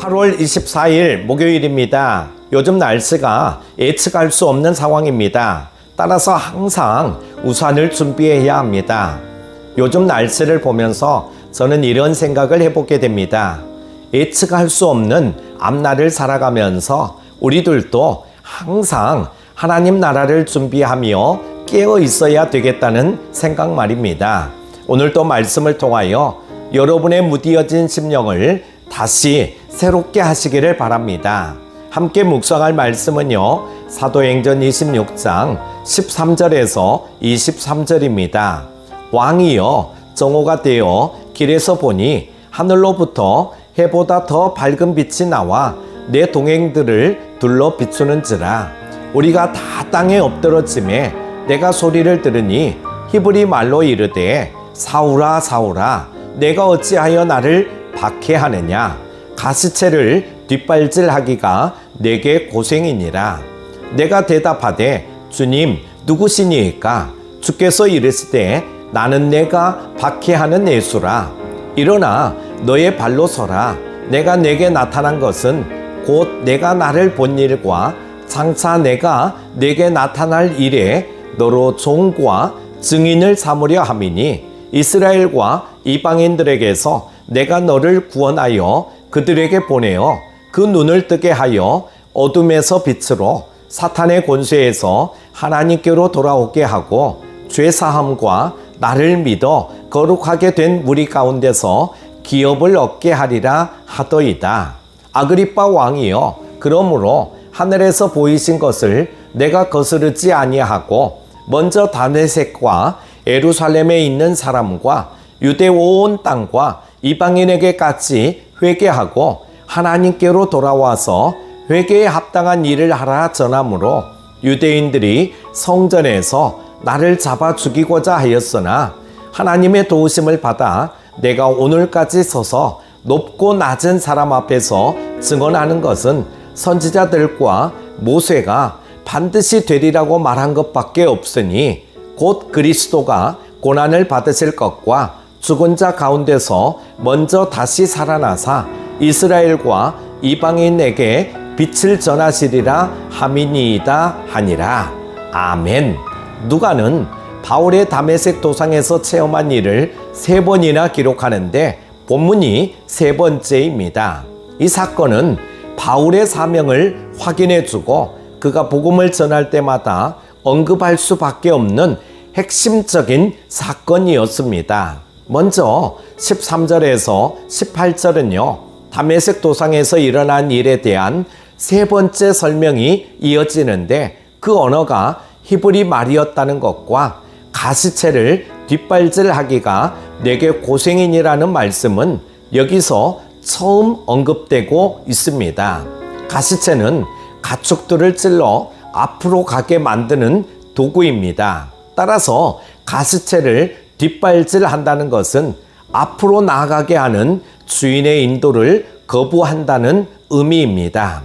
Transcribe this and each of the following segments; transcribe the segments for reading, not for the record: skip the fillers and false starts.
8월 24일 목요일입니다. 요즘 날씨가 예측할 수 없는 상황입니다. 따라서 항상 우산을 준비해야 합니다. 요즘 날씨를 보면서 저는 이런 생각을 해보게 됩니다. 예측할 수 없는 앞날을 살아가면서 우리들도 항상 하나님 나라를 준비하며 깨어 있어야 되겠다는 생각 말입니다. 오늘도 말씀을 통하여 여러분의 무디어진 심령을 다시 새롭게 하시기를 바랍니다. 함께 묵상할 말씀은요, 사도행전 26장 13절에서 23절입니다. 왕이여 정오가 되어 길에서 보니 하늘로부터 해보다 더 밝은 빛이 나와 내 동행들을 둘러 비추는지라. 우리가 다 땅에 엎드러짐에 내가 소리를 들으니 히브리 말로 이르되 사울아 사울아 내가 어찌하여 나를 박해하느냐. 가시체를 뒷발질하기가 내게 고생이니라. 내가 대답하되 주님 누구시니이까? 주께서 이르시되 나는 내가 박해하는 예수라. 일어나 너의 발로 서라. 내가 내게 나타난 것은 곧 내가 나를 본 일과 장차 내가 내게 나타날 일에 너로 종과 증인을 삼으려 함이니 이스라엘과 이방인들에게서 내가 너를 구원하여 그들에게 보내어 그 눈을 뜨게 하여 어둠에서 빛으로 사탄의 권세에서 하나님께로 돌아오게 하고 죄사함과 나를 믿어 거룩하게 된 무리 가운데서 기업을 얻게 하리라 하더이다. 아그리빠 왕이여, 그러므로 하늘에서 보이신 것을 내가 거스르지 아니하고 먼저 다메섹과 예루살렘에 있는 사람과 유대 온 땅과 이방인에게까지 회개하고 하나님께로 돌아와서 회개에 합당한 일을 하라 전하므로 유대인들이 성전에서 나를 잡아 죽이고자 하였으나 하나님의 도우심을 받아 내가 오늘까지 서서 높고 낮은 사람 앞에서 증언하는 것은 선지자들과 모세가 반드시 되리라고 말한 것밖에 없으니 곧 그리스도가 고난을 받으실 것과 죽은 자 가운데서 먼저 다시 살아나사 이스라엘과 이방인에게 빛을 전하시리라 함이니이다 하니라. 아멘. 누가는 바울의 다메섹 도상에서 체험한 일을 3번이나 기록하는데 본문이 3번째입니다. 이 사건은 바울의 사명을 확인해주고 그가 복음을 전할 때마다 언급할 수밖에 없는 핵심적인 사건이었습니다. 먼저 13절에서 18절은요, 다메섹 도상에서 일어난 일에 대한 3번째 설명이 이어지는데 그 언어가 히브리 말이었다는 것과 가시체를 뒷발질하기가 내게 고생이니라는 말씀은 여기서 처음 언급되고 있습니다. 가시체는 가축들을 찔러 앞으로 가게 만드는 도구입니다. 따라서 가시체를 뒷발질한다는 것은 앞으로 나아가게 하는 주인의 인도를 거부한다는 의미입니다.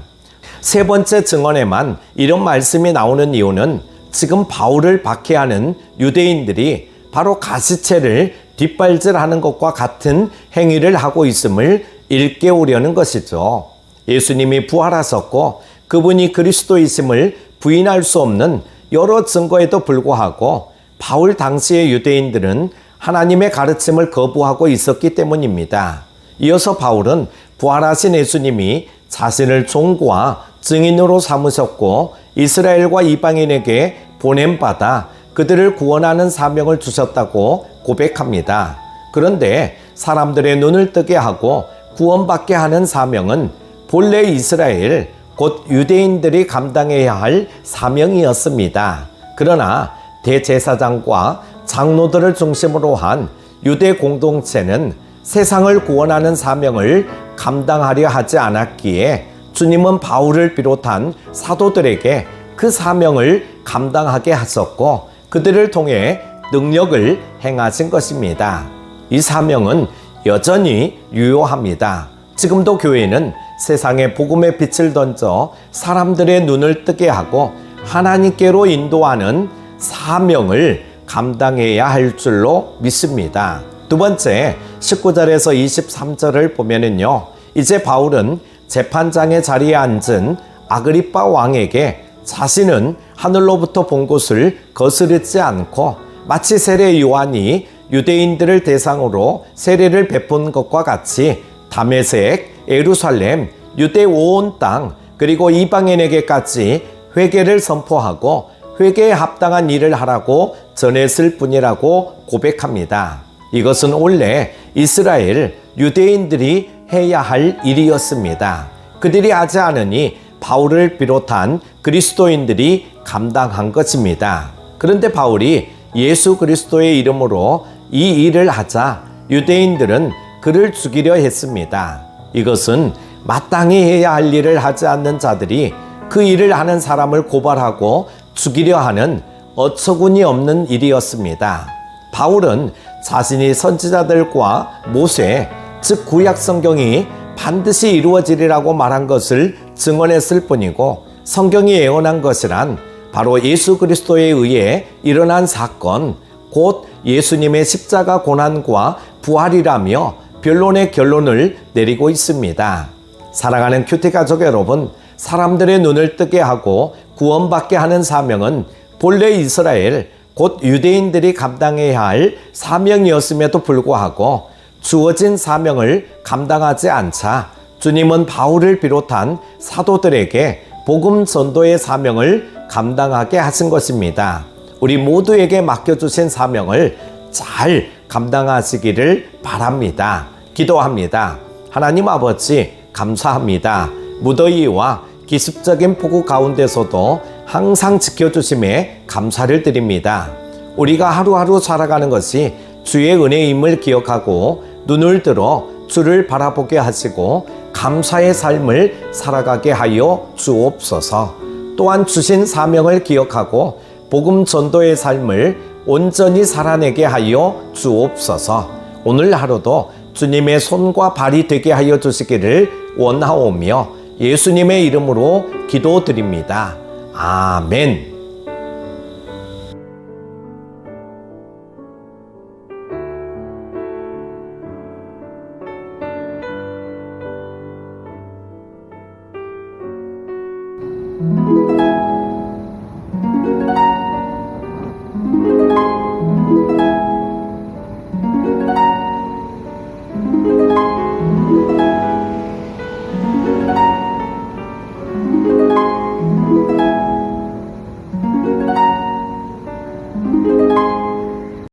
3번째 증언에만 이런 말씀이 나오는 이유는 지금 바울을 박해하는 유대인들이 바로 가시체를 뒷발질하는 것과 같은 행위를 하고 있음을 일깨우려는 것이죠. 예수님이 부활하셨고 그분이 그리스도이심을 부인할 수 없는 여러 증거에도 불구하고 바울 당시의 유대인들은 하나님의 가르침을 거부하고 있었기 때문입니다. 이어서 바울은 부활하신 예수님이 자신을 종과 증인으로 삼으셨고 이스라엘과 이방인에게 보냄받아 그들을 구원하는 사명을 주셨다고 고백합니다. 그런데 사람들의 눈을 뜨게 하고 구원받게 하는 사명은 본래 이스라엘, 곧 유대인들이 감당해야 할 사명이었습니다. 그러나 대제사장과 장로들을 중심으로 한 유대 공동체는 세상을 구원하는 사명을 감당하려 하지 않았기에 주님은 바울을 비롯한 사도들에게 그 사명을 감당하게 하셨고 그들을 통해 능력을 행하신 것입니다. 이 사명은 여전히 유효합니다. 지금도 교회는 세상에 복음의 빛을 던져 사람들의 눈을 뜨게 하고 하나님께로 인도하는 사명을 감당해야 할 줄로 믿습니다. 두 번째 19절에서 23절을 보면은요, 이제 바울은 재판장의 자리에 앉은 아그리빠 왕에게 자신은 하늘로부터 본 것을 거스르지 않고 마치 세례 요한이 유대인들을 대상으로 세례를 베푼 것과 같이 다메섹, 예루살렘, 유대 온 땅 그리고 이방인에게까지 회개를 선포하고 회개에 합당한 일을 하라고 전했을 뿐이라고 고백합니다. 이것은 원래 이스라엘 유대인들이 해야 할 일이었습니다. 그들이 하지 않으니 바울을 비롯한 그리스도인들이 감당한 것입니다. 그런데 바울이 예수 그리스도의 이름으로 이 일을 하자 유대인들은 그를 죽이려 했습니다. 이것은 마땅히 해야 할 일을 하지 않는 자들이 그 일을 하는 사람을 고발하고 죽이려 하는 어처구니 없는 일이었습니다. 바울은 자신이 선지자들과 모세, 즉 구약 성경이 반드시 이루어지리라고 말한 것을 증언했을 뿐이고 성경이 예언한 것이란 바로 예수 그리스도에 의해 일어난 사건, 곧 예수님의 십자가 고난과 부활이라며 변론의 결론을 내리고 있습니다. 사랑하는 큐티 가족 여러분, 사람들의 눈을 뜨게 하고 구원받게 하는 사명은 본래 이스라엘, 곧 유대인들이 감당해야 할 사명이었음에도 불구하고 주어진 사명을 감당하지 않자 주님은 바울을 비롯한 사도들에게 복음 전도의 사명을 감당하게 하신 것입니다. 우리 모두에게 맡겨주신 사명을 잘 감당하시기를 바랍니다. 기도합니다. 하나님 아버지 감사합니다. 무더위와 기습적인 폭우 가운데서도 항상 지켜주심에 감사를 드립니다. 우리가 하루하루 살아가는 것이 주의 은혜임을 기억하고 눈을 들어 주를 바라보게 하시고 감사의 삶을 살아가게 하여 주옵소서. 또한 주신 사명을 기억하고 복음 전도의 삶을 온전히 살아내게 하여 주옵소서. 오늘 하루도 주님의 손과 발이 되게 하여 주시기를 원하오며 예수님의 이름으로 기도드립니다. 아멘.